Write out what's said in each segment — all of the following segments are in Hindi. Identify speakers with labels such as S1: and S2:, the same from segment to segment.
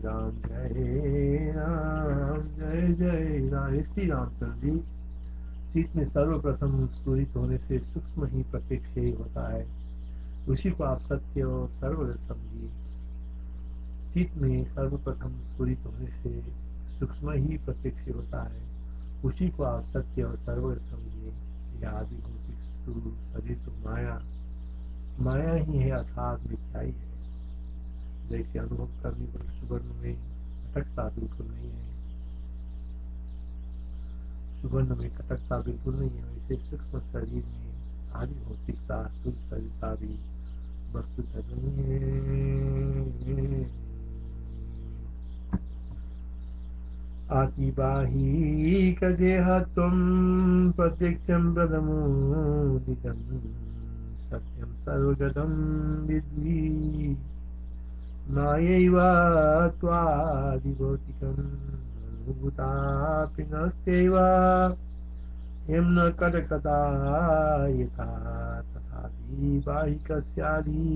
S1: राम जय राम, जय जय राम। श्री रामचंद्र जी, चित्त में सर्वप्रथम स्फुरित होने से सूक्ष्म ही प्रत्यक्ष ही होता है, उसी को आप सत्य और सर्वगत समझिए। चित्त में सर्वप्रथम स्फुरित होने से सूक्ष्म ही प्रत्यक्ष होता है, उसी को आप सत्य और सर्वगत समझिए। यह आदि भौतिक स्थूल शरीर तो माया ही है, अर्थात मिथ्याई है। जैसे अनुभव करने पर सुवर्ण में कटकता बिल्कुल नहीं है, सुवर्ण में कटकता बिल्कुल नहीं है, वैसे सूक्ष्म शरीर में आदि भौतिकता स्थूल शरीरता भी वस्तु नहीं है। आतिबाहिक देहत्वं प्रत्यक्षं प्रथमोदितं सत्यं सर्वगतं विद्धि मायैव त्वादिभौतिकम् अनुभूतापि नस्त्यैव यं न कटकता यथा तथापि बाहिकस्यादि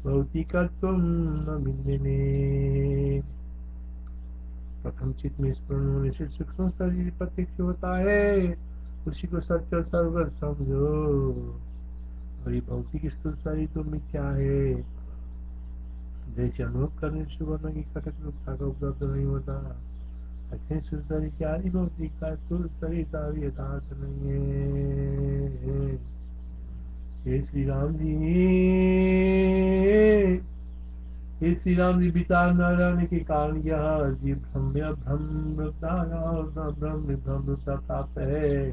S1: भौतिकत्वं न विद्यते। प्रथम चित्त में स्मरण होने से सूक्ष्म शरीर प्रत्यक्ष होता है, उसी को सत्य और सर्वगत समझो। और ये भौतिक स्थूल शरीर तो मिथ्या है। जैसे अनुभव करने से सुवर्ण की कटक रूपता का उपलब्ध नहीं होता, ऐसे स्थूल शरीर की आदि भौतिकता स्थूल शरीर का भी यथार्थ नहीं है। हे श्री राम जी, हे श्री राम जी, विचार न रहने के कारण यह जीव भ्रम प्राप्त है।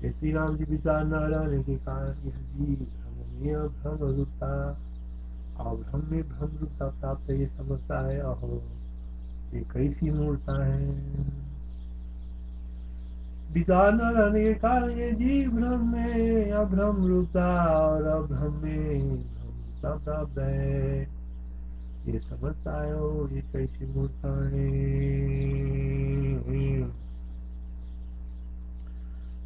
S1: हे श्री राम जी, विचार न रहने के कारण यह जीव भ्रम रूपता और भ्रम में भ्रम रूपता प्राप्त है, ये समझता है। अहो, ये कैसी मूर्ता है। विचार न रहने के कारण ये जीव भ्रम में अभ्रम रूपता और अभ्रम में भ्रम रूपता प्राप्त है, ये समझता है। ओ, ये कैसी मूर्ता है।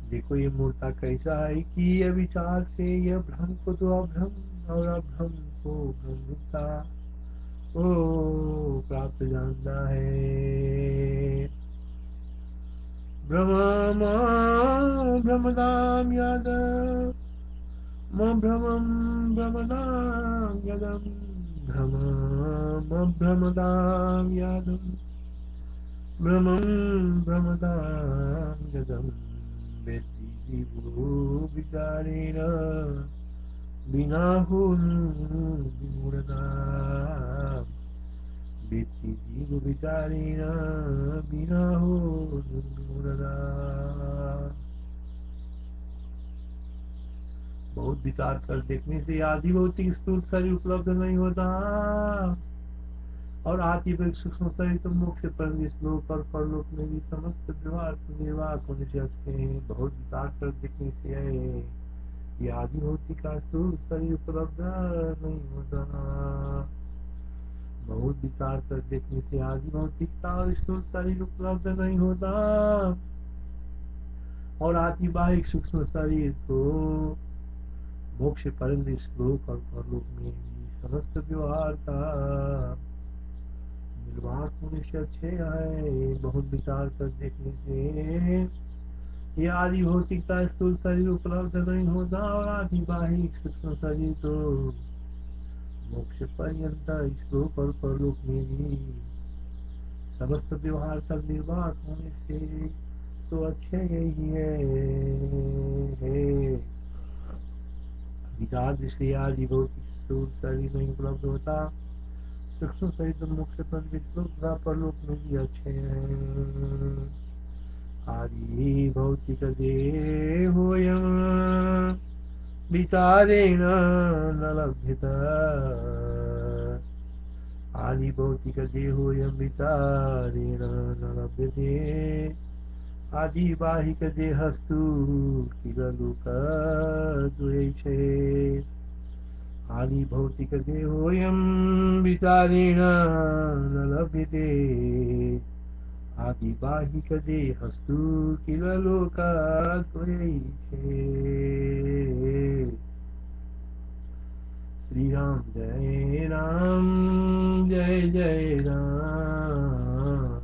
S1: देखो ये मूर्ता कैसा है कि यह विचार से यह भ्रम को तो अभ्रम और अभ्रम को भ्रम रूपता ओ प्राप्त जानता है। भ्रमदाम याद भ्रमम भ्रमदाम यदम भ्रमदाम यादम भ्रमं भ्रमदां यदं वेत्ति जीवो विचारेण विमूढता वेत्ति जीवो विचारेण विमूढता। बहुत विचार कर देखने से आदि भौतिक स्थूल शरीर उपलब्ध नहीं होता, और आतिवैक सूक्ष्म शरीर तो मोक्ष पर श्लोक और परलोक में भी समस्त व्यवहार निर्वाह होने से अच्छे हैं। बहुत विचार कर देखने से है ये आदि भौतिक का स्थूल शरीर उपलब्ध नहीं होता। बहुत विचार कर देखने से आदि भौतिकता और स्थूल शरीर उपलब्ध नहीं होता, और आतिबाहिक सूक्ष्म शरीर तो मोक्ष पर श्लोक और परलोक में भी समस्त व्यवहार का निर्वाह होने से अच्छे है। बहुत विचार कर देखने से ये आदि भौतिकता स्थूल शरीर उपलब्ध नहीं होता, और आदिबाहिक सूक्ष्म शरीर तो मोक्ष पर्यंत श्लोक और परलोक में भी समस्त व्यवहार का निर्वाह होने से तो अच्छे यही है। विचार दृष्टि आदि भौतिक स्थूल शरीर नहीं उपलब्ध होता, सूक्ष्म सहित मोक्ष पर परलोक में भी अच्छे हैं। आदि भौतिक देहोऽयं विचारेण न लभ्यते, आदि भौतिक देहोऽयं विचारेण न लभ्यते, आदिबाहिक देहस्तु किल लोकद्वयैषे, आदि भौतिक देहोऽयं विचारेण न लभ्यते, आदिबाहिक देहस्तु किल लोकद्वयैषे। श्री राम जय राम, जय जय राम।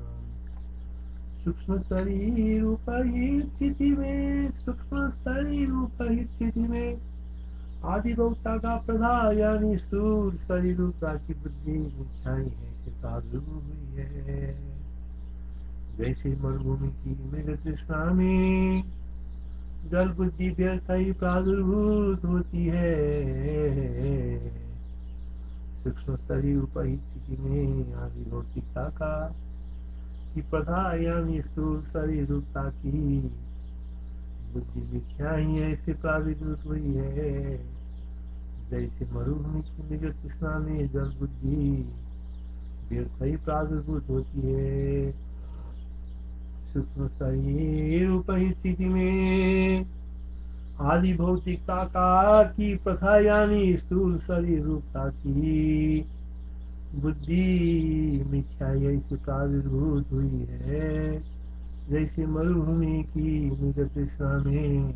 S1: सूक्ष्म शरीर उपहित स्थिति में, सूक्ष्म शरीर उपहित स्थिति में आदि भौता का प्रधा यानी स्थूल शरीर रूपा की बुद्धि मिथ्याई है से प्रादुर्भूत हुई है। जैसे मरुभूमि की मृग तृष्णा में जल बुद्धि व्यर्थ ही प्रादुर्भूत होती है, सूक्ष्म शरीर उपहित स्थिति में आदि भौतिकता का की प्रधा यानी स्थूल शरीर रूपता की बुद्धि मिथ्या ही ऐसे प्रादुर्भूत हुई है। जैसे मरुभूमि की मृग तृष्णा में जल बुद्धि व्यर्थ ही प्रादुर्भूत होती है, सूक्ष्म शरीर उपहित स्थिति में आदि भौतिकता का की प्रथा यानी स्थूल शरीर रूपता की बुद्धि मिथ्याई ऐसे प्रादुर्भूत हुई है। जैसे मरुभूमि की मृग तृष्णा में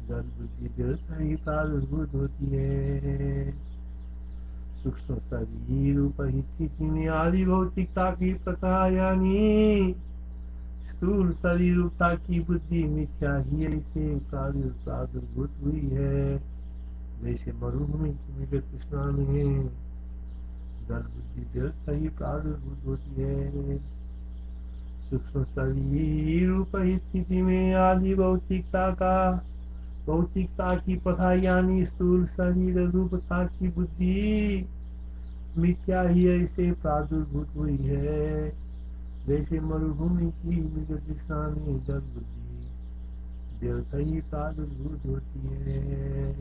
S1: जल बुद्धि व्यर्थ ही प्रादुर्भूत होती है, सूक्ष्म शरीर उपहित स्थिति में आदि भौतिकता की प्रथा यानी स्थूल शरीर रूपता की बुद्धि मिथ्या ही ऐसे प्रादुर्भूत हुई है। जैसे मरुभूमि की मृग तृष्णा में जल बुद्धि व्यर्थ ही प्रादुर्भूत होती है, सूक्ष्म शरीर उपहित स्थिति में आदि भौतिकता की प्रथा यानी स्थूल शरीर रूपता की बुद्धि मिथ्या ही ऐसे प्रादुर्भूत हुई है। जैसे मरुभूमि की मृग तृष्णा में जल बुद्धि व्यर्थ ही प्रादुर्भूत होती है,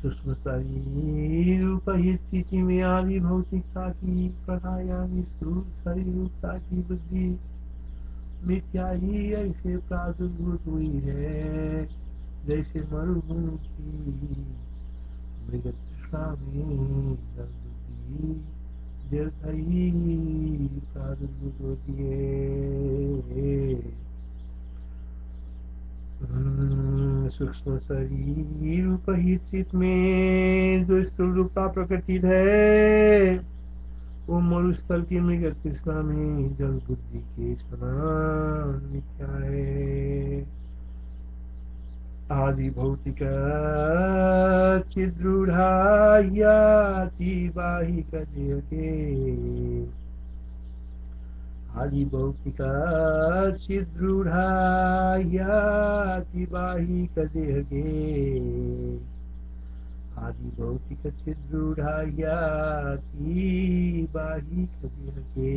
S1: सूक्ष्म शरीर उपहित स्थिति में आदि भौतिकता की प्रथा यानी स्थूल शरीर रूपता की बुद्धि मिथ्या ही ऐसे प्रादुर्भूत हुई है। जैसे मरुभूमि की मृग तृष्णा में जल बुद्धि व्यर्थ ही प्रादुर्भूत होती है, सूक्ष्म शरीर उपहित स्थिति में जो स्थूल रूपता प्रकटित है वो मरुस्थल की मृग तृष्णा में जल बुद्धि के समान मिथ्या है। आदि भौतिक चिद्रूढ़ा बाहिक देह के, आदि भौतिक चिद्रूढ़ा बाहिक देह के, आदि भौतिक चिद्रूढ़ा बाहिक देह के,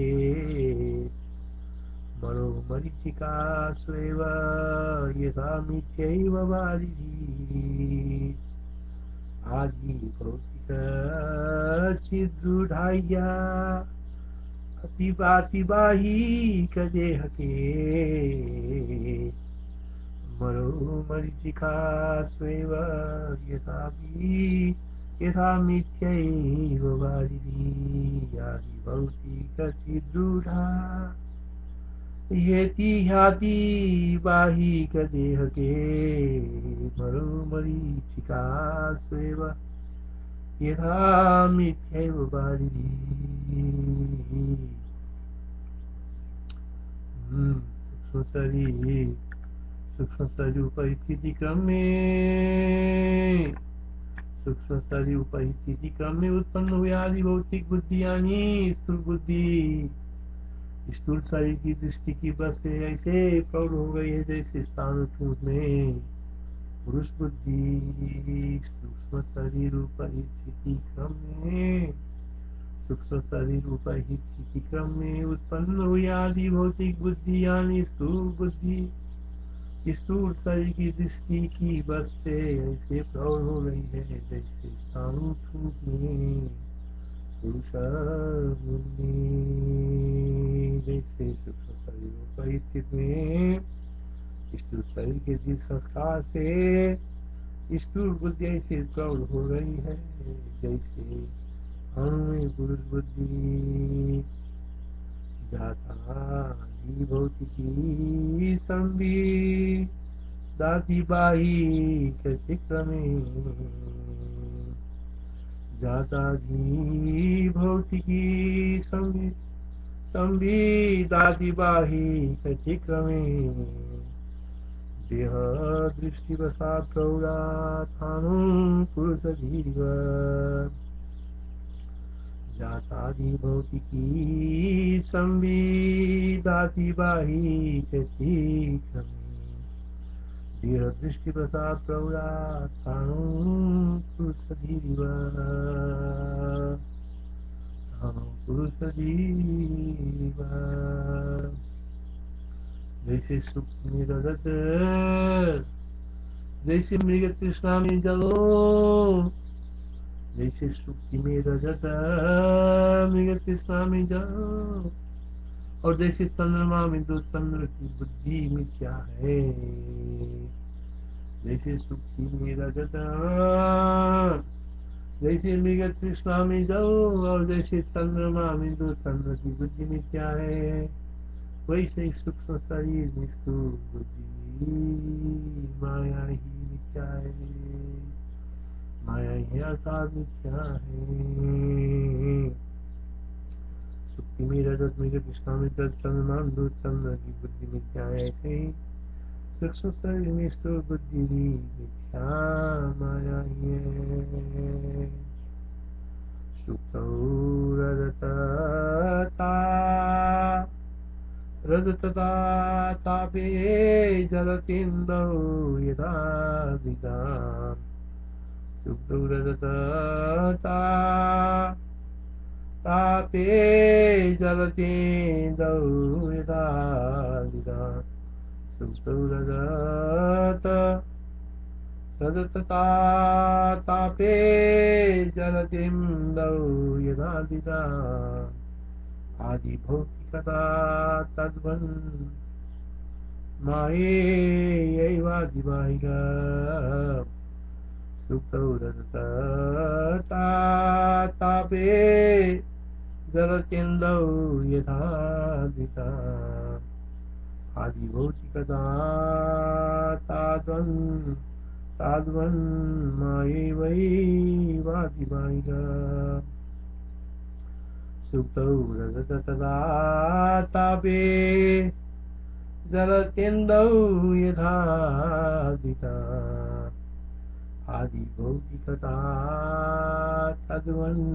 S1: मरीचिका स्वेव यथा मिथ्यैव वारिधि, आदि भौतिक चिद्रूढ़ा अतिबाहिक देह के, मरीचिका स्वेव यथा मिथ्यैव वारिधि, आदि भौतिक चिद्रूढ़ा ह्याति बाहिक देह के, मरीचिका स्वेव यथा मिथ्यैव वारिधि। सूक्ष्म शरीर उपहित स्थिति क्रम में, सूक्ष्म शरीर उपहित स्थिति क्रम में उत्पन्न हुए आदि भौतिक बुद्धि यानी स्थूल बुद्धि स्थूल शरीर की दृष्टि की बस से ऐसे प्रौढ़ हो गई है जैसे स्थान में पुरुष बुद्धि। सूक्ष्म शरीर उपहित स्थिति क्रम में, सूक्ष्म शरीर उपहित स्थिति क्रम में उत्पन्न हुई आदि भौतिक बुद्धि यानी स्थूल बुद्धि स्थूल शरीर की दृष्टि की बस से ऐसे प्रौढ़ हो गई है जैसे स्थान में पुरुष बुद्धि। जैसे सूक्ष्म शरीर उपहित स्थिति में स्थूल शरीर के जिस संस्कार से स्थूल बुद्धि ऐसे प्रौढ़ हो गई है जैसे अणु पुरुष बुद्धि, जाति भौतिकी संबी दाति बाहिक क्रमे, जातादि भौतिकी संविदादि बाहिकचिक्रमे देह दृष्टिवशात् प्रौढात्मानं पुरुषधीव जातादि भौतिकी संविदाति बाहिकचिक्रमे देह दृष्टिवशात् प्रौढात्मानं पुरुषधीव पुरुषधीव जैसे सुख निरगत जैसे मृग तृष्णा में जलो जैसे सुक्ति में रजत मृग तृष्णा में जलो और जैसे चंद्रमा में दो चंद्र की बुद्धि मिथ्या है जैसे सुक्ति में रजत जैसे मृग तृष्णा में जाओ और जैसे चंद्रमा में दो चंद्र की बुद्धि मिथ्या है वैसे ही सूक्ष्म शरीर में स्थूल बुद्धि माया ही मिथ्या है माया ही अर्थात मिथ्या है सुक्ति में रजत मृग तृष्णा में जल चंद्रमा में दो चंद्र की बुद्धि मिथ्या है ऐसे ही सूक्ष्म शरीर में स्थूल बुद्धि भी मिथ्या माया ही है सुक्तौ रजतता तापे जलतिन्दौ यथा विदाम् सुक्तौ रजतता तापे जलतिन्दौ यथा विदाम् सुक्तौ रजतता तापे जलतिन्दौ यथा विदाम् आदिभौतिकता तद्वन् मायैवादिबाहिका सुक्तौ रजतता तापे जलतिन्दौ यथा विदाम् आदिभौतिकता ताद्वन् मायैवादिबाहिका सुक्तौ रजतता तापे जलतिन्दौ यथा विदाम् आदिभौतिकता तद्वन्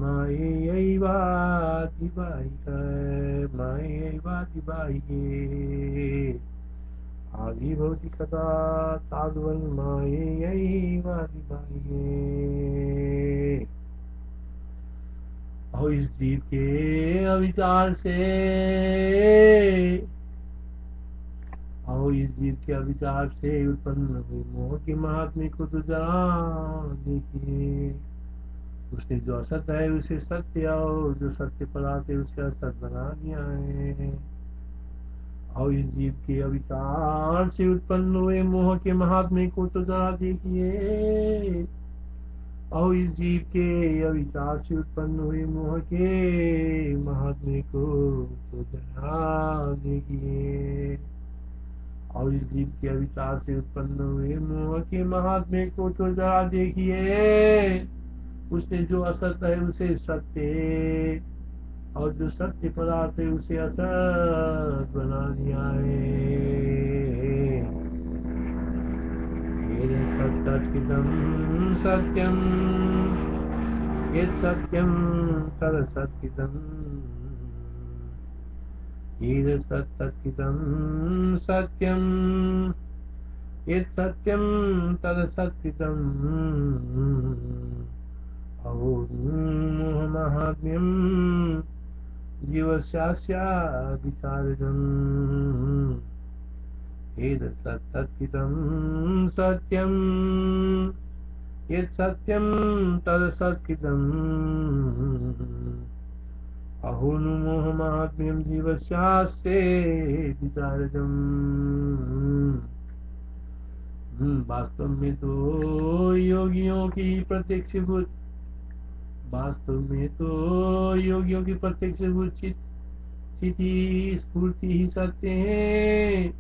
S1: मायैवादिबाहिके आदिभौतिकता ताद्वन् मायैवादिबाहिके और इस जीव के अविचार से उत्पन्न हुई मोह के महात्म्य को तो जरा देखिए उसने जो असत है उसे सत्य और जो सत्य पदार्थ है उसे असत बना दिया है और इस जीव के अविचार से उत्पन्न हुए मोह के महात्म्य को तो जरा देखिए और इस जीव के अविचार से उत्पन्न हुए मोह के महात्म्य को तो जरा देखिए और इस जीव के अविचार से उत्पन्न हुए मोह के महात्म्य को तो जरा देखिए उसने जो असत है उसे सत्य और जो सत्य पदार्थ है उसे असत बना दिया है सत्यम सत्यम यत् सत्यम तद सत्यम सत्यम सत्यम यत् सत्यम तद सत्यम मोह महात्म्यम जीवस्यास्य विचारजम् एतत्सत्यं सत्यं यत् सत्यं तद् सत्कृतम् अहो नु मोहमाहात्म्यं जीवस्यास्ते विचारजम्। वास्तव में तो योगियों की प्रत्यक्ष भूत चिति स्फूर्ति ही सत्य है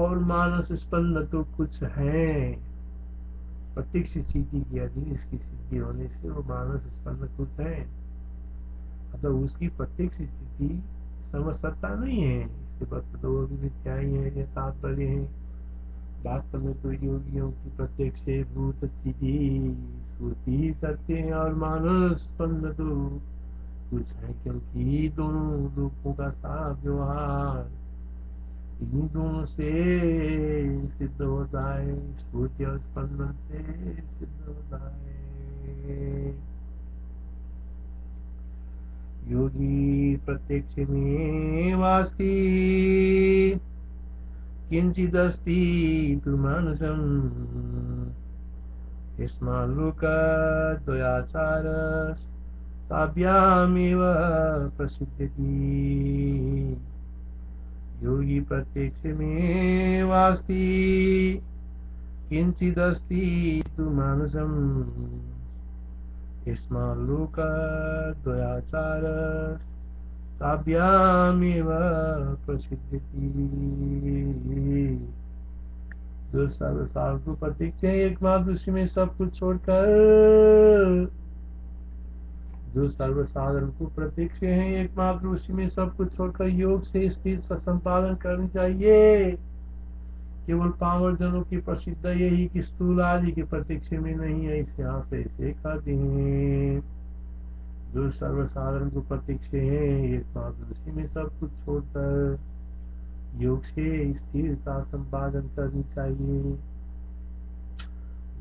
S1: और मानस स्पंद तो कुछ है, प्रत्यक्ष सिद्धि के अधीन इसकी सिद्धि होने से वो मानस स्पंद खुद है, अतः उसकी प्रत्यक्ष स्थिति समसत्ता नहीं है, इसके पास तो वो भी मिथ्या ही है, ये तात्पर्य है। वास्तव में तो योगियों की प्रत्यक्ष भूत स्थिति श्रुति ही सत्य है और मानस स्पंद तो कुछ है, क्योंकि दोनों रूपों का साफ व्यवहार इन्हीं दोनों से सिद्ध होता है, स्फूर्ति और स्पंदन से सिद्ध होता है। योगी प्रत्यक्ष में वास्ति किंचिदस्ति तु मानुषम् यस्माल्लोकद्वयाचार ताभ्यामेव प्रसिद्ध्यति। योगी प्रत्यक्ष में वास्ति किंचिदस्ति तु मानुषम् यस्माल्लोकद्वयाचार ताभ्यामेव प्रसिद्ध्यति। जो सर्वसार को प्रत्यक्ष है एकमात्र उसी में सब कुछ छोड़कर, जो सर्वसाधारण को प्रत्यक्ष है एकमात्र उसी में सब कुछ छोड़कर योग से स्थित संपादन करनी चाहिए। केवल पावर जनों की प्रसिद्ध यही कि स्थूल आदि के प्रत्यक्ष में नहीं है, इसे यहाँ से ऐसे कहते हैं। जो सर्वसाधारण को प्रत्यक्ष है एकमात्र उसी में सब कुछ छोड़कर योग से स्थिरता संपादन करनी चाहिए।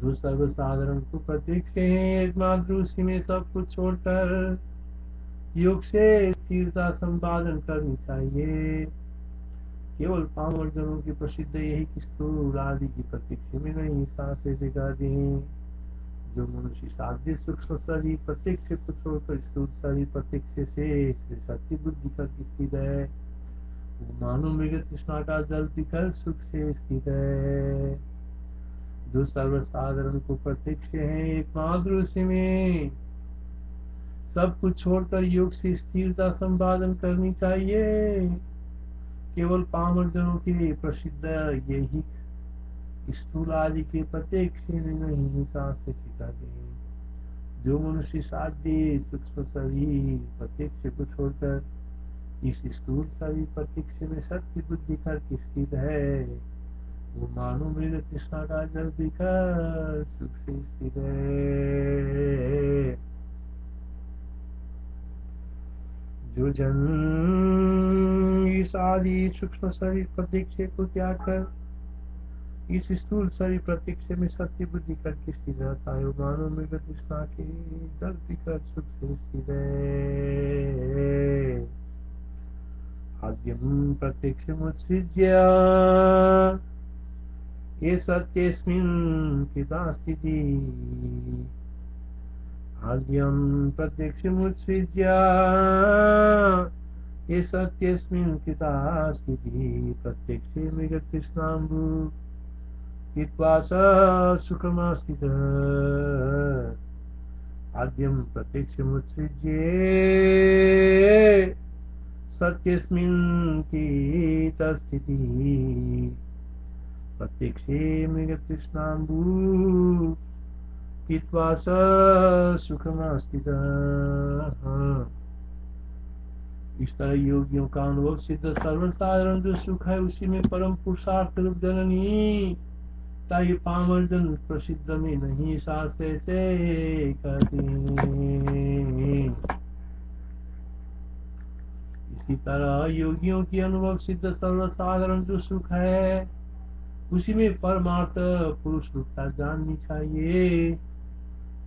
S1: जो सर्वसाधारण को प्रत्यक्ष है एकमात्र उसी में सब कुछ छोड़कर योग से स्थिरता संपादन करनी चाहिए। केवल पामर जनों की प्रसिद्ध यही कि स्थूल आदि की प्रत्यक्ष में नहीं, सांसें दिखाते हैं। जो मनुष्य साध्य सूक्ष्म शरीर प्रत्यक्ष को छोड़कर स्थूल शरीर प्रत्यक्ष से सत्य बुद्धि का स्थित है, वो मानो मृग तृष्णा का जल पीकर सुख से स्थित है। जो सर्वसाधारण को प्रत्यक्ष है एकमात्र उसी में सब कुछ छोड़कर योग से स्थिरता संपादन करनी चाहिए। केवल पामर जनों के प्रसिद्ध यही स्थूल आदि के प्रत्यक्ष में नहीं, सांस से सिखाते हैं। जो मनुष्य साध्य सूक्ष्म शरीर प्रत्यक्ष को छोड़कर इस स्थूल शरीर प्रत्यक्ष में सत्य बुद्धि करके स्थित है, वो मानो मृग तृष्णा का जल पीकर सुख से स्थित है। जो जन इस आदि सूक्ष्म शरीर प्रत्यक्ष को त्याग कर इस स्थूल शरीर प्रत्यक्ष में सत्य बुद्धि करके स्थित रहता है, वो मानो मृग तृष्णा के जल पीकर सुख से स्थित है। आद्यं प्रत्यक्षमुत्सृज्य ये सत्यस्मिन् स्थिता स्थितिः। आद्यं प्रत्यक्षमुत्सृज्य ये सत्यस्मिन् स्थिता स्थितिः। प्रत्यक्षे मृगतृष्णाम्बु हित्वा स सुखमास्थितः। आद्यं प्रत्यक्षमुत्सृज्य सत्यस्मिन् स्थिता स्थितिः। प्रत्यक्षे मृगतृष्णाम्बु हित्वा स सुखमास्थितः। इस तरह योगियों का अनुभव सिद्ध सर्वसाधारण जो सुख है उसी में परम पुरुषार्थ रूप जननी, ताकि पामर जन प्रसिद्ध में नहीं, सास से कहते हैं। इसी तरह योगियों की अनुभव सिद्ध सर्वसाधारण जो सुख है उसी में परमार्थ पुरुष रूपता जाननी चाहिए,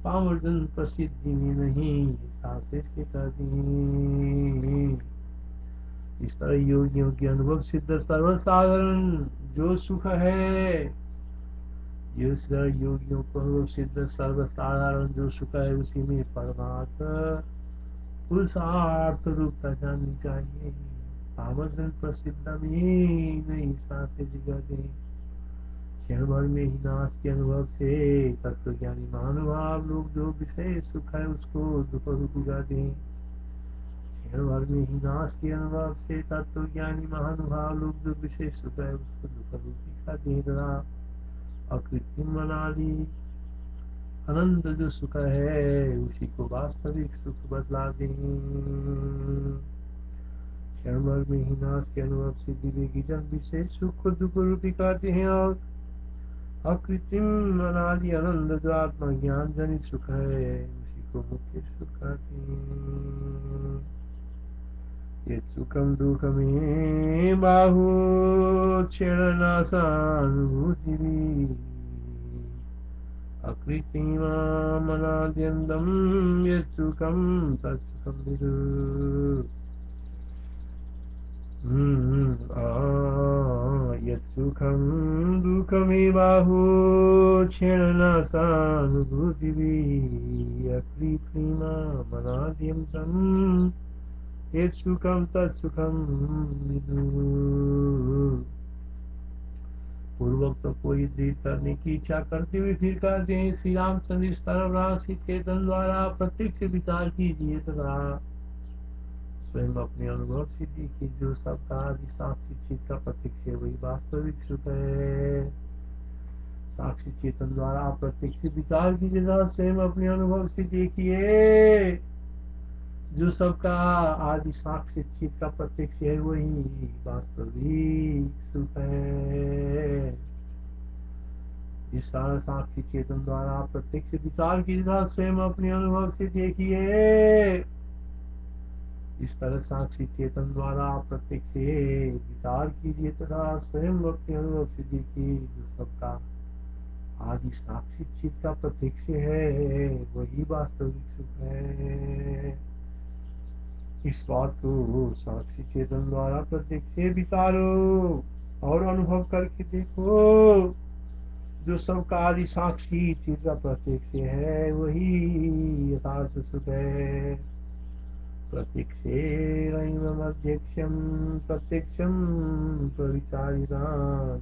S1: पामर जन प्रसिद्धि में नहीं, सासे से कहते हैं। इस तरह योगियों की अनुभव सिद्ध सर्वसाधारण जो सुख है, इस तरह योगियों को अनुभव सिद्ध सर्वसाधारण जो सुख है उसी में परमार्थ पुरुषार्थ रूपता जाननी चाहिए, पामर जन प्रसिद्ध में नहीं, सासे कहते हैं। क्षण भर में ही नाश के अनुभव से तत्वज्ञानी महानुभाव लोग जो विषय सुख है उसको दुख रूप गाते हैं। क्षण भर में ही नाश के अनुभव से तत्वज्ञानी महानुभाव लोग जो विषय सुख है उसको दुख रूप दिखाते हैं तथा अकृत्रिम अनादि अनंत जो सुख है उसी को वास्तविक सुख बतला दें। क्षण भर में ही नाश के अनुभव से दिवेगी जन विशेष सुख दुख रूपी कहते हैं। और अकृत्रिम अनादि आनंद जो आत्मा ज्ञान जनित सुख है उसी को मुख्य सुख कहते हैं। ये सुखम दुखमे बाहु क्षीणनाशानुभूति अकृत्रिममनाद्यन्तम यत् सुखम तत्सुखम विदु। यत् सुखम दुःखमेवाहु क्षीणनाशानुभूतिः अकृत्रिममनाद्यन्तम यत् सुखम तत्सुखम विदु। पूर्वोक्त कोई दृढ़ करने की इच्छा करते हुए फिर कहते हैं, श्री रामचंद्र इस तरह राशि चेतन द्वारा प्रत्यक्ष विचार कीजिए तथा स्वयं अपने अनुभव सिद्धि की जो सबका आदि साक्षी चित्त का प्रत्यक्ष है वही वास्तविक सुख है। साक्षी चेतन द्वारा प्रत्यक्ष विचार कीजिए तथा स्वयं अपने अनुभव से देखिए जो सबका आदि साक्षी चित्त का प्रत्यक्ष है वही वास्तविक सुख है। इस साक्षी चेतन द्वारा प्रत्यक्ष विचार कीजिए तथा स्वयं अपने अनुभव से देखिए। इस तरह साक्षी चेतन द्वारा प्रत्यक्ष विचार कीजिए तथा स्वयं अपने अनुभव से देखिए जो सबका आदि साक्षी चित्त का प्रत्यक्ष है वही वास्तविक सुख है। इस बात को साक्षी चेतन द्वारा प्रत्यक्ष विचारो और अनुभव करके देखो जो सबका आदि साक्षी चित्त का प्रत्यक्ष है वही यथार्थ सुख है। प्रत्यक्षेणैवमध्यक्षं प्रत्यक्षं प्रविचारिताम्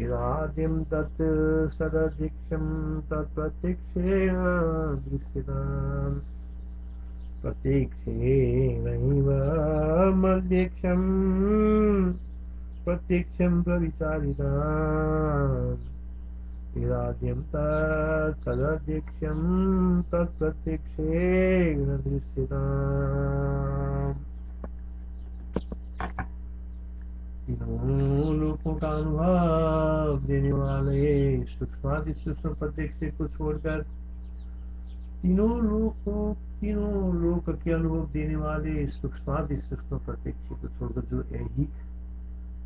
S1: यदाद्यं तत् सदध्यक्षं तत्प्रत्यक्षेण दृश्यताम्। प्रत्यक्षेणैवमध्यक्षं प्रत्यक्षं प्रविचारिताम् यदाद्यं तत् सदध्यक्षं तत्प्रत्यक्षेण दृश्यताम्। तीनों लोकों का अनुभव देने वाले सूक्ष्मादि सूक्ष्म प्रत्यक्ष को छोड़कर तीनों लोक के अनुभव देने वाले सूक्ष्मादि सूक्ष्म प्रत्यक्ष को छोड़कर जो ऐहिक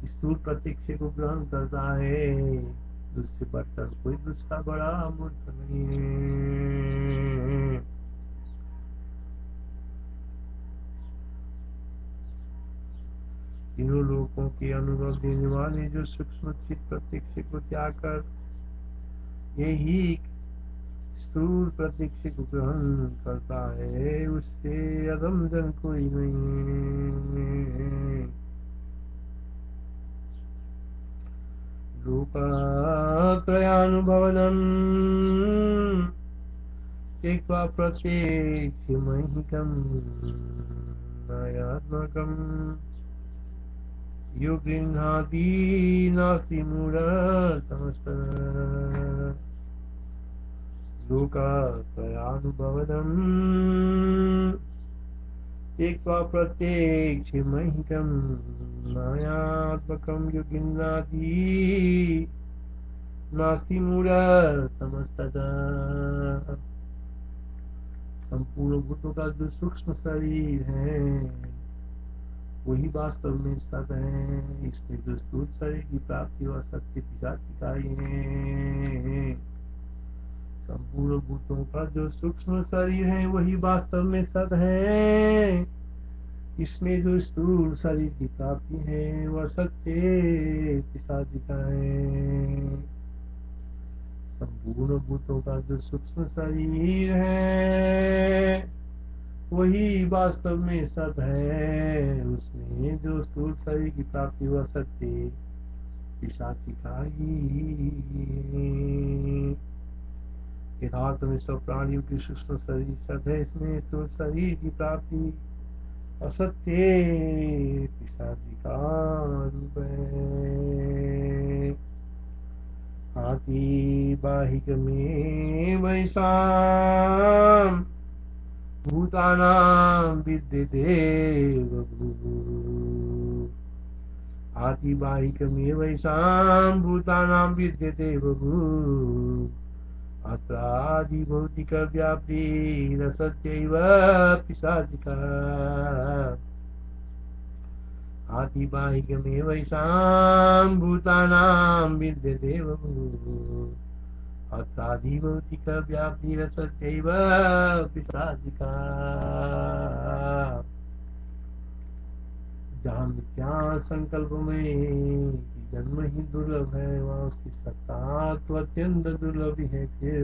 S1: स्थूल प्रत्यक्ष को ग्रहण करता है उससे बढ़कर कोई दूसरा बड़ा मूर्ख नहीं है। तीनों लोकों के अनुभव देने वाले जो सूक्ष्म चित्त प्रत्यक्ष को त्याग कर यही स्थूल प्रत्यक्ष को ग्रहण करता है उससे अधम जन कोई नहीं है। लोकत्रयानुभवनम् त्यक्त्वा प्रत्यक्षमैहिकं नयात्मकं यो गृह्णाति नास्ति मूढतमस्तः। लोकत्रयानुभवनम् त्यक्त्वा प्रत्यक्षमैहिकं मायात्मकं यो गृह्णाति नास्ति मूढतमस्तः। संपूर्ण भूतों का जो सूक्ष्म शरीर है वही वास्तव में सत है। इसमें जो स्थूल शरीर की प्राप्ति व सत्य पिशाचिकाई है। संपूर्ण भूतों का जो सूक्ष्म शरीर है वही वास्तव में सत है। इसमें जो स्थूल शरीर की प्राप्ति है वह सत्य पिशाचिका है। संपूर्ण भूतों का जो सूक्ष्म शरीर है वही वास्तव में सत है। उसमें जो स्थूल शरीर की प्राप्ति वह सत्य पिशाचिका ही। यथार्थ में सब प्राणियों की सूक्ष्म शरीर सत है। इसमें स्थूल शरीर की प्राप्ति असत्य पिशाचिका रूप है। आतिबाहिकमे वैशां भूतानां विद्यते बभूव। आतिबाहिकमे वैशां भूतानां विद्यते बभूव। अत्रादिभौतिकव्याप्तिरसत्यैव पिशाचिका। आतिबाहिकमे वैशां भूतानां विद्यते बभूव। अत्रादिभौतिकव्याप्तिरसत्यैव पिशाचिका। जहाँ मिथ्या संकल्प में जन्म ही दुर्लभ है, वहाँ उसकी सत्ता तो अत्यंत दुर्लभ है। फिर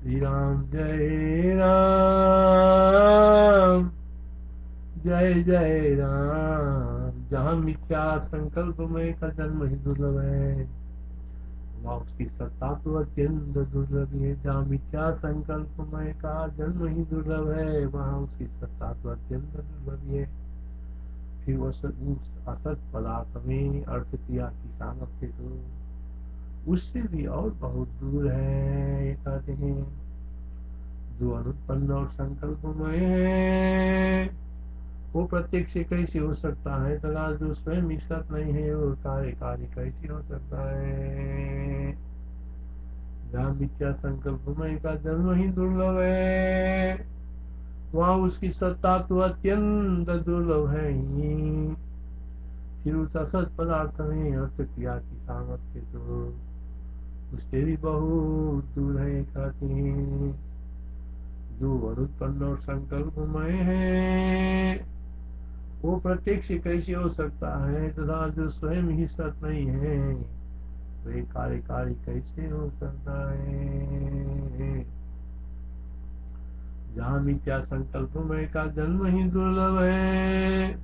S1: श्री राम जय राम जय जय राम। जहाँ मिथ्या संकल्प में का जन्म ही दुर्लभ है, वहाँ उसकी सत्ता तो अत्यंत दुर्लभ है। जहाँ मिथ्या संकल्पमय का जन्म ही दुर्लभ है, वहाँ उसकी सत्ता तो अत्यंत दुर्लभ है। फिर वह असत पदार्थ में अर्थ क्रिया की सामर्थ्य तो उससे भी और बहुत दूर है। ये कहते हैं जो अनुत्पन्न और संकल्पमय है वो प्रत्यक्ष कैसे हो सकता है, तथा जो स्वयं ईश्वर नहीं है वो कार्यकारी कैसे हो सकता है। जहाँ मिथ्या संकल्पमय का जन्म ही दुर्लभ है, वहाँ उसकी सत्ता तो अत्यंत दुर्लभ है ही। फिर उस असत पदार्थ में अर्थ क्रिया की सामर्थ्य तो उससे भी बहुत दूर है। कहते हैं जो अनुत्पन्न और संकल्पमय है वो प्रत्यक्ष कैसे हो सकता है, तथा जो स्वयं ही सत नहीं है वे कार्यकारी कैसे हो सकता है। जहाँ मिथ्या संकल्पमय का जन्म ही दुर्लभ है,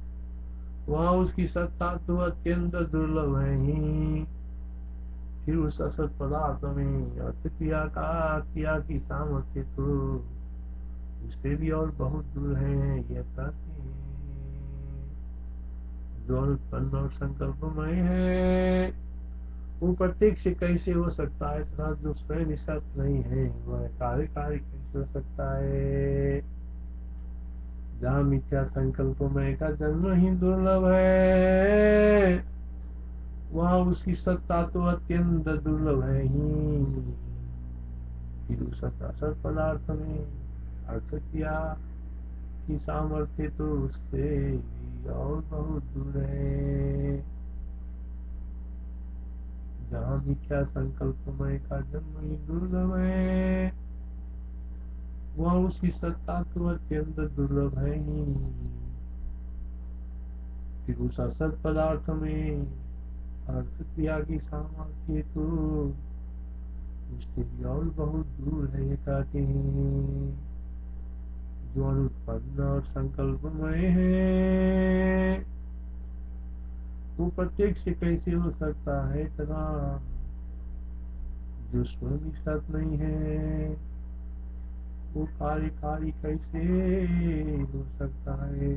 S1: वहाँ उसकी सत्ता तो अत्यंत दुर्लभ है ही। फिर उस असत पदार्थ में अर्थ क्रिया की सामर्थ्य तो उससे भी और बहुत दूर है। यह कहते हैं जो अनुत्पन्न और संकल्पमय है वो प्रत्यक्ष कैसे हो सकता है, तथा जो स्वयं सत नहीं है वह कार्यकारी कैसे हो सकता है। जहाँ मिथ्या संकल्पमय का जन्म ही दुर्लभ है, वहाँ उसकी सत्ता तो अत्यंत दुर्लभ है ही। फिर उस असत पदार्थ में अर्थ क्रिया की सामर्थ्य तो उससे और बहुत दूर है। जहाँ मिथ्या संकल्पमय का जन्म ही दुर्लभ है, वहाँ उसकी सत्ता तो अत्यंत दुर्लभ है ही। फिर उस असत पदार्थ में अर्थ क्रिया की सामर्थ्य तो उससे भी और बहुत दूर है। ये कहते हैं जो अनुत्पन्न और संकल्पमय है वो प्रत्यक्ष कैसे हो सकता है, तथा जो स्वयं सत नहीं है वो कार्यकारी कैसे हो सकता है।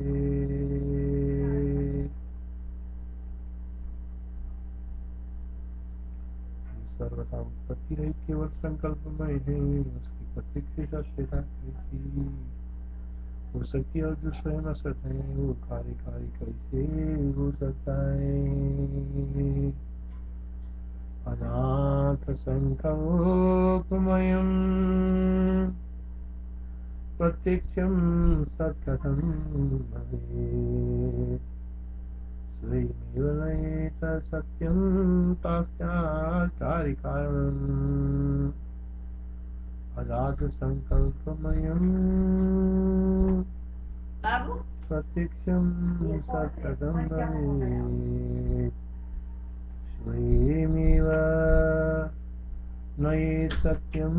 S1: सर्वथा उत्पत्ति रही केवल संकल्पमय है, उसकी प्रत्यक्ष सत्यता कैसी हो सकती है, और जो स्वयं असत है वो कार्यकारी कैसे हो सकता है। अनाथ संकल्पमयम् प्रत्यक्षं सत्कथं भवेत्। स्वयमेव नयेत सत्यं पाश्चात् कार्यकारणम्। अनाथ संकल्पमयम् प्रत्यक्षं सत्कथं भवेत्। स्वयमेव नयेत् सत्यं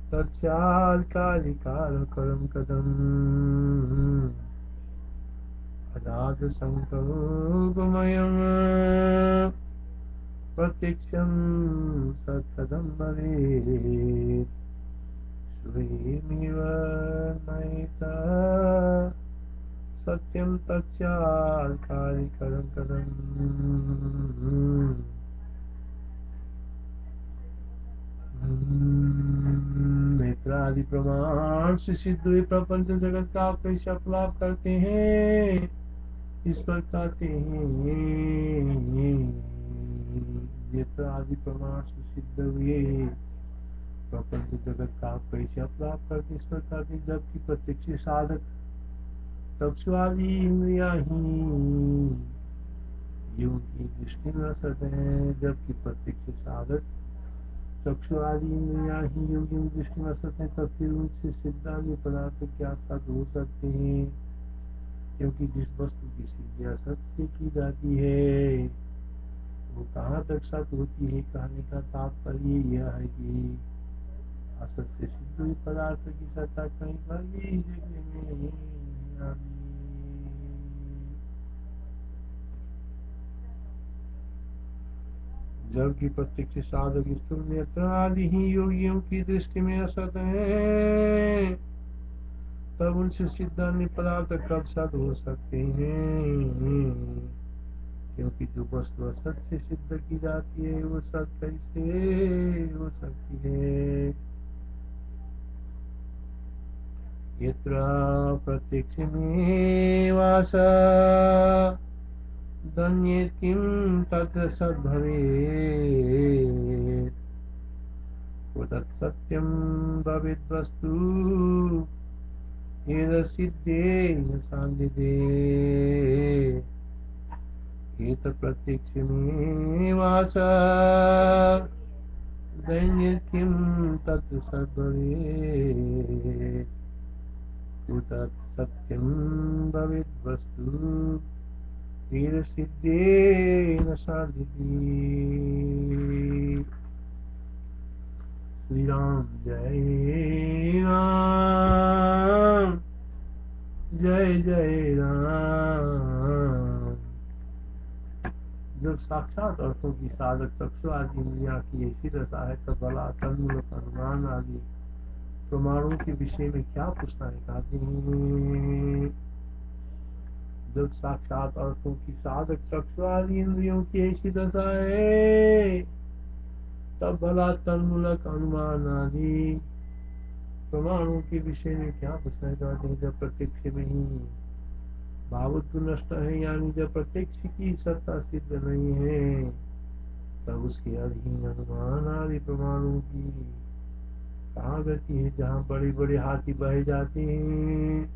S1: तस्यात् कार्यकारणं कथम्। अनाथ संकल्पमयम् प्रत्यक्षं सत्कथं भवेत्। विश्वेमिव नयिता सत्यं तच्चाकारिकरं कदम् नेत्रादि प्रमाण से सिद्ध हुए प्रपंच जगत का आप कैसे अपलाप करते हैं, इस पर कहते हैं नेत्रादि प्रमाण से सिद्ध हुए प्रपंच जगत का आप कैसे अपलाप करते, इस पर कहते हैं जबकि प्रत्यक्ष साधक चक्षुआदि इंद्रिया ही योग की दृष्टि में असत है, जबकि प्रत्यक्ष साधक चक्षुआदि इंद्रिया ही योगी में दृष्टि में असत है, तब फिर उनसे सिद्धांत पदार्थ क्या साध हो सकते हैं, क्योंकि जिस वस्तु की सिद्धि असत से की जाती है वो कहाँ तक सत होती है। कहने का तात्पर्य यह है कि असत से सिद्ध हुई पदार्थ की सत्ता कहीं पर भी जगह में नहीं आनी। जबकि प्रत्यक्ष साधक स्थूल नेत्र आदि ही योगियों की दृष्टि में असत है, तब उनसे सिद्धांत पदार्थ कब सत हो सकते हैं, क्योंकि जो वस्तु असत से सिद्ध की जाती है वो सत कैसे हो सकती है। यत्र प्रत्यक्षमेवास धन्येत किं तत्र सद्भवेत्, तत् सत्यं भवेद्वस्तु एतत्सिद्धेन सान्निध्ये, एतत् प्रत्यक्षमेवास धन्येत किं तत्र सद्भवेत्, तत् सत्यं भवेद्वस्तु सिद्धेन साधिति। श्री राम जय राम, जय जय राम। जब साक्षात अर्थों की साधक चक्षु आदि इंद्रिया की ऐसी दशा है तब बला तन्मूलक अनुमान आदि प्रमाणों के विषय में क्या पूछना है। कहते हैं जब साक्षात अर्थों की साधक चक्षु आदि इंद्रियों की ऐसी दशा है तब भला तन्मूलक अनुमान आदि प्रमाणों के विषय में क्या पूछना चाहते हैं। जब प्रत्यक्ष में ही भावत्व नष्ट है, यानी जब प्रत्यक्ष की सत्ता सिद्ध नहीं है तब उसके अधीन अनुमान आदि प्रमाणों की कहाँ गति है। जहाँ बड़े बड़े हाथी बहे जाते हैं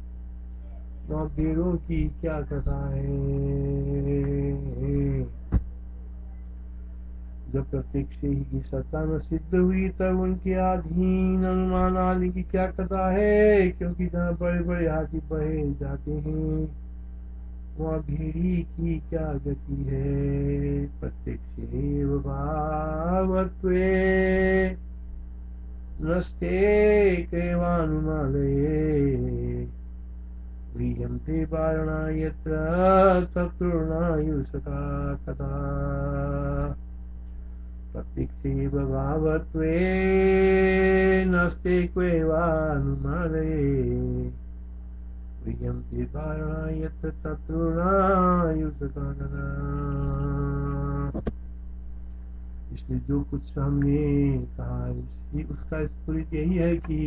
S1: वहाँ भेड़ों की क्या कथा है। जब प्रत्यक्ष ही की सत्ता न सिद्ध हुई तब उनके अधीन अनुमान आदि की क्या कथा है, क्योंकि जहाँ बड़े बड़े हाथी बहे जाते हैं वहाँ भेड़ी की क्या गति है। प्रत्यक्षेव भावत्वे नस्ते कैवानुमालये, व्रीयन्ते वारणा यत्र चतुर्णायुषका कथा। प्रत्यक्षेव भावत्वे नस्ते क्वैवानुमालये, व्रीयन्ते वारणा यत्र चतुर्णायुषका कथा। इसलिए जो कुछ हमने कहा उसका स्फुरित यही है कि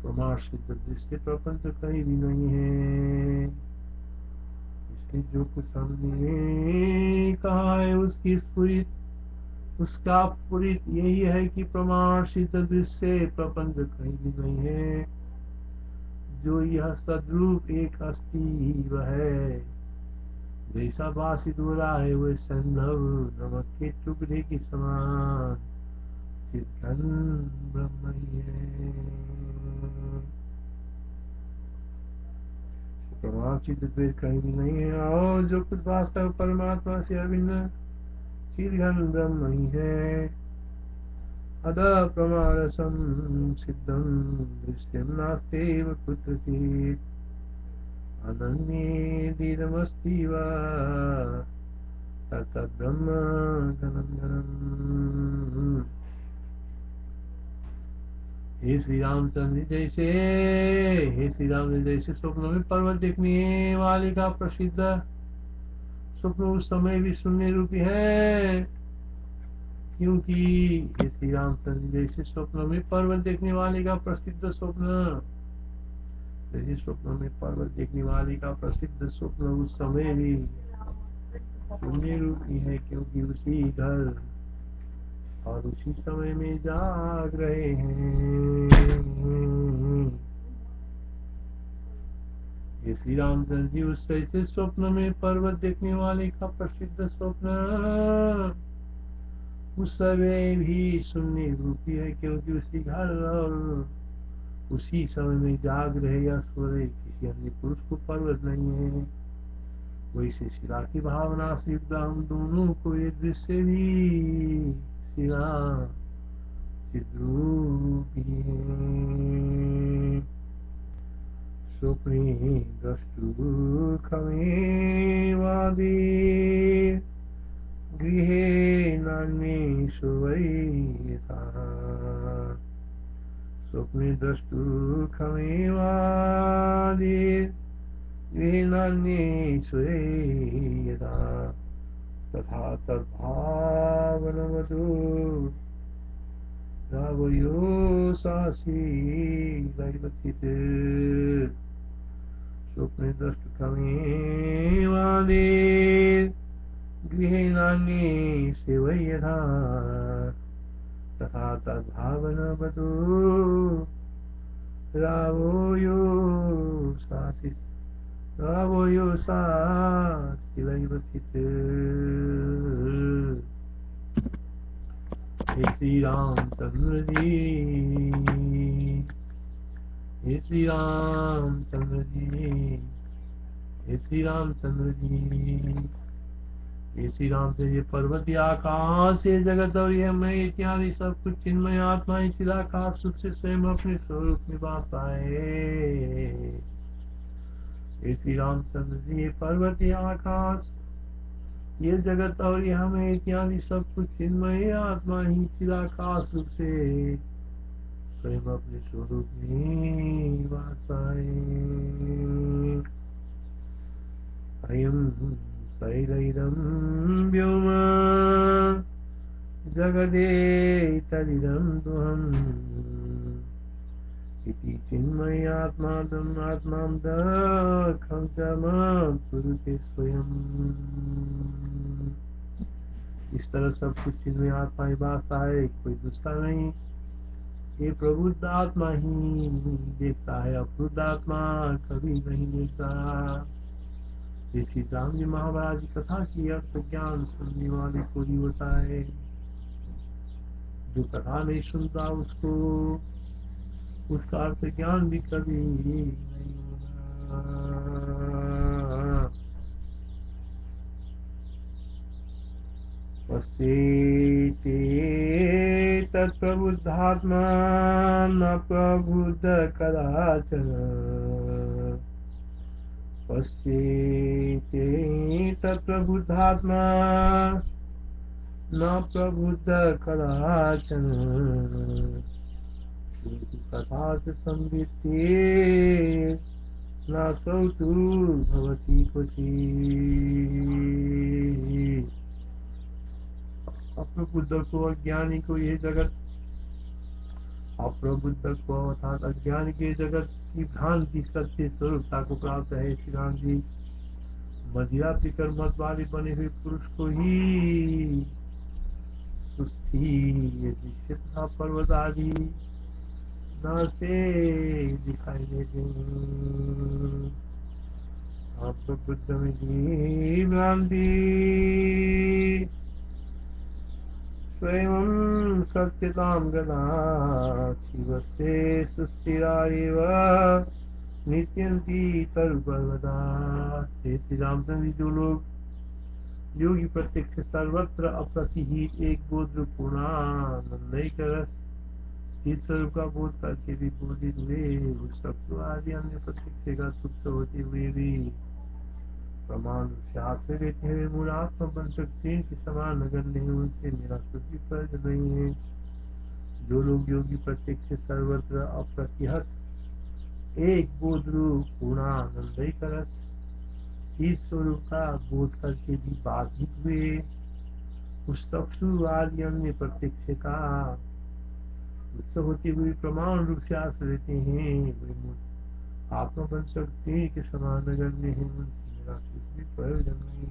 S1: प्रमाण सिद्ध दृश्य प्रपंच कहीं भी नहीं है। इसलिए जो कुछ हमने कहा है उसकी स्फुरित उसका स्फुरित यही है कि प्रमाण सिद्ध दृश्य प्रपंच कहीं भी नहीं है। जो यह सद्रूप एक अस्तित्व है, जैसा भाषित हो रहा है वह संभव नमक के टुकड़े के समान चित्तन ब्रह्म ही है। प्रमाण सिद्ध द्वैत कहीं भी नहीं है, और जो कुछ वास्तव परमात्मा से अभिन्न चिरघन ब्रह्म ही है। अद प्रमाण सिद्धम दृश्यम नास्तेव कुत्रचित्, अनन्येदिदमस्ति वा तत्ब्रह्म घनं घनम्। हे श्री रामचंद्र जी जैसे, हे श्री राम जी जैसे स्वप्न में पर्वत देखने वाले का प्रसिद्ध स्वप्न उस समय भी सुनने रूपी है, क्योंकि हे श्री रामचंद्र जी जैसे स्वप्न में पर्वत देखने वाले का प्रसिद्ध स्वप्न, जैसे स्वप्न में पर्वत देखने वाले का प्रसिद्ध स्वप्न उस समय भी सुनने रूपी है, क्योंकि उसी घर और उसी समय में जाग रहे हैं। ये श्री रामचंद्र जी उस ऐसे स्वप्न में पर्वत देखने वाले का प्रसिद्ध स्वप्न उस समय भी सुनने रूपी है, क्योंकि उसी घर और उसी समय में जाग रहे या सो रहे किसी अन्य पुरुष को पर्वत नहीं है। वैसे शिला की भावना से युक्त हम दोनों को ये दृश्य भी शिला चिद्रूपी है। स्वप्ने द्रष्टुर्खमेवादि गृहे नान्येषु वै यथा, स्वप्ने द्रष्टुर्खमेवादि गृहे नान्येषु वै यथा, तथा तद्भावनवतु रावयो सासी दैवचित्, स्वप्ने द्रष्टुर्खमेवादि गृहे नान्येषु वै यथा, तथा तद्भावनवतु रावयो सासी दैवचित्। हे श्री रामचंद्र जी, हे श्री रामचंद्र जी, हे श्री रामचंद्र जी, हे श्री रामचंद्र जी, पर्वत आकाश ये जगत और यह मैं इत्यादि सब कुछ चिन्मय आत्मा ही चिदाकाश रूप से स्वयं अपने स्वरूप में भासता है। हे श्री रामचंद्र जी, ये पर्वत आकाश ये जगत और यह मैं इत्यादि सब कुछ चिन्मय आत्मा ही चिदाकाश रूप से स्वयं अपने स्वरूप में भासता है। अयं शरीरं व्योम जगदेतदिदं दुहम् इति चिन्मयात्मादम् आत्मां दखं च मां कुरुते स्वयं। इस तरह सब कुछ चिन्मय आत्मा ही भासता है, कोई दूसरा नहीं। ये प्रबुद्ध आत्मा ही देखता है, अप्रबुद्ध आत्मा कभी नहीं देखता। श्री राम जी महाराज की कथा की अर्थ ज्ञान सुनने वाले को ही होता है, जो कथा नहीं सुनता उसको उसका अर्थ ज्ञान भी कभी नहीं होगा। पश्येते तत्प्रबुद्धात्मा न प्रबुद्ध कदाचन, पश्येते तत्प्रबुद्धात्मा न प्रबुद्ध कदाचन, कथा संवित्ते नासौ तु भवति क्वचित्। अप्रबुद्ध को अज्ञानी को ये जगत, अप्रबुद्ध को अर्थात अज्ञानी के जगत की भ्रांति सत्य स्वरूपता को प्राप्त है। श्री राम जी मदिरा पीकर मत वाले बने हुए पुरुष को ही सुस्ती तथा पर्वत आदि न से दिखाई देते। अप्रबुद्ध में ही भ्रांति स्वयं सत्यतां गता शिवस्य सुस्थिरा एव नित्यन्ति तरुपर्वता। श्री रामचंद्र, जो लोग योगी प्रत्यक्ष सर्वत्र अप्रतिहित एक बोध पूर्णानंदयी रस चित स्वरूप का बोध करके भी बोधित हुए, उस सब आदि अन्य प्रत्यक्ष का तुच्छ होते हुए भी प्रमाण से आश्रय लेते हुए मूल आत्मा बन सकते हैं कि समान नगर नहीं, उनसे मेरा कुछ भी फर्ज नहीं है। जो लोग योगी प्रत्यक्ष सर्वत्र अप्रतिहत एक बोध रूप पूर्णानंद का रस चित स्वरूप का बोध करके भी बाधित हुए, उस चक्षु आदि अन्य प्रत्यक्ष का उत्सव होते हुए प्रमाण रूप से आश्रय लेते हैं, वे आत्मा बन सकते के समान गण्य है, उनसे मेरा कुछ भी प्रयोजन नहीं।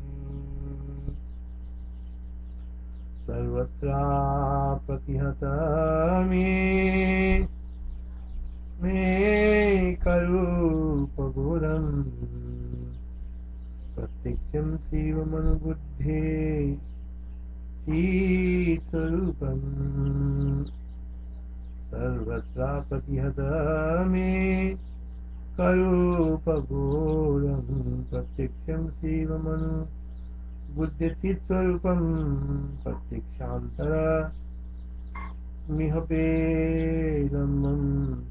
S1: सर्वत्र प्रतिहत में करूपबोधम प्रत्यक्षं शिवमनुबुद्धे चित्स्वरूपम् सर्वत्र प्रतिहत मे करूपबोधं प्रत्यक्षं शिवमनुबुद्धे चित्स्वरूपम् प्रत्यक्षान्तर मिहपेदमं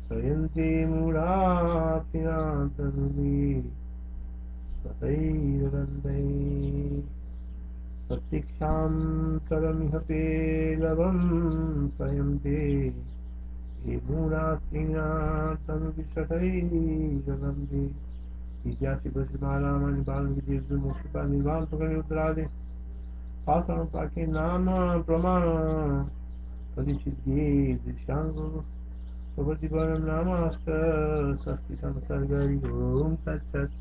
S1: प्रयन्ते मूढात्यान्तनुमे सतैरनन्दै प्रत्यक्षान्तरमिहपेलवं प्रयन्ते ये मूढात्यान्तनुविशतैरनन्दे। इतिहास बसमारामानि बालविदेव मुख्यपा निर्वाण पकड़े उत्तरादे पाषाण पाके नाम प्रमाण परिसिद्धि दृश्यांगो प्रवृत्तिवर्णं नामाष्ट संस्कृतं सर्गरि ओम तत्सत्।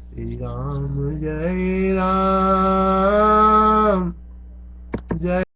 S1: श्री राम जय राम जय